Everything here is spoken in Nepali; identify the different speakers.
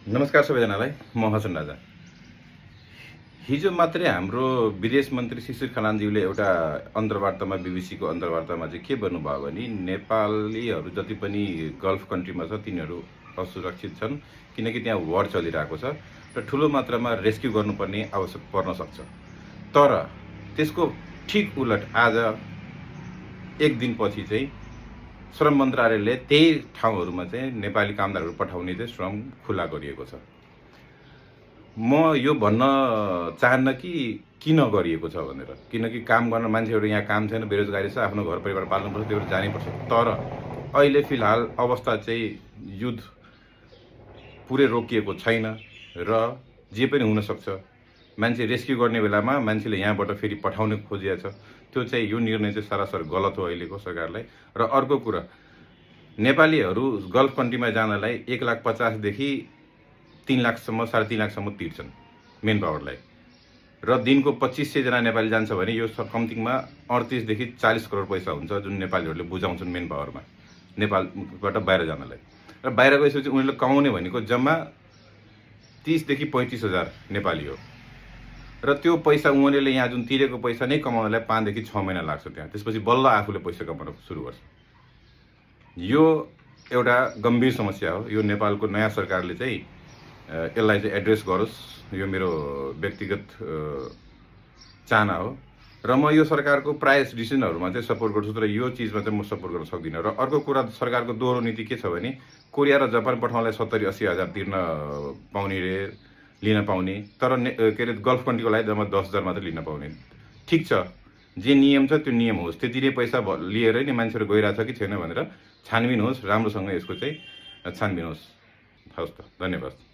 Speaker 1: नमस्कार सबैजनालाई, म हसन राजा। हिजो मात्रै हाम्रो विदेश मन्त्री शिशिर खनालज्यूले एउटा अन्तर्वार्तामा बीबीसीको अन्तर्वार्तामा चाहिँ के भन्नुभयो भने नेपालीहरू जति पनि गल्फ कन्ट्रीमा छ तिनीहरू असुरक्षित छन् किनकि त्यहाँ वार चलिरहेको छ र ठुलो मात्रामा रेस्क्यु गर्नुपर्ने आवश्यक पर्न सक्छ। तर त्यसको ठिक उलट आज एक दिनपछि चाहिँ श्रम मन्त्रालयले त्यही ठाउँहरूमा चाहिँ नेपाली कामदारहरू पठाउने चाहिँ श्रम खुला गरिएको छ। म यो भन्न चाहन्न कि किन गरिएको छ भनेर, किनकि काम गर्न मान्छेहरू यहाँ काम छैन, बेरोजगारी छ, आफ्नो घर परिवार पाल्नुपर्छ, त्यो जानैपर्छ। तर अहिले फिलहाल अवस्था चाहिँ युद्ध पुरै रोकिएको छैन र जे पनि हुनसक्छ। मान्छे रेस्क्यु गर्ने बेलामा मान्छेले यहाँबाट फेरि पठाउने खोजिया छ। त्यो चाहिँ यो निर्णय चाहिँ सरासर गलत हो अहिलेको सरकारलाई। र अर्को कुरा, नेपालीहरू गल्फ कन्ट्रीमा जानलाई 1,50,000 देखि 3 लाखसम्म 3.5 लाखसम्म तिर्छन् मेन पावरलाई, र दिनको 2500 जना नेपाली जान्छ भने यो कम्तीमा 38 देखि 40 करोड पैसा हुन्छ जुन नेपालीहरूले बुझाउँछन् मेन पावरमा नेपालबाट बाहिर जानलाई। र बाहिर गएपछि उनीहरूले कमाउने भनेको जम्मा 30 देखि 35 हजार नेपाली हो। र त्यो पैसा उनीहरूले यहाँ जुन तिरेको पैसा नै कमाउनलाई 5 देखि 6 महिना लाग्छ त्यहाँ। त्यसपछि बल्ल आफूले पैसा कमाउन सुरु गर्छ। यो एउटा गम्भीर समस्या हो। यो नेपालको नयाँ सरकारले चाहिँ यसलाई चाहिँ एड्रेस गरोस्, यो मेरो व्यक्तिगत चाहना हो। र म यो सरकारको प्राय डिसिजनहरूमा चाहिँ सपोर्ट गर्छु, तर यो चिजमा चाहिँ म सपोर्ट गर्न सक्दिनँ। र अर्को कुरा, सरकारको दोहोरो नीति के छ भने कोरिया र जापान पठाउनलाई 70-80 हजार तिर्न पाउने रे लिन पाउने, तर के अरे गल्फ कन्ट्रीको लागि जम्मा 10,000 मात्रै लिन पाउने। ठिक छ, जे नियम छ त्यो नियम होस्। त्यति नै पैसा लिएरै नि मान्छेहरू गइरहेछ कि छैन भनेर छानबिन होस्, राम्रोसँग यसको चाहिँ छानबिन होस्। हवस् त, धन्यवाद।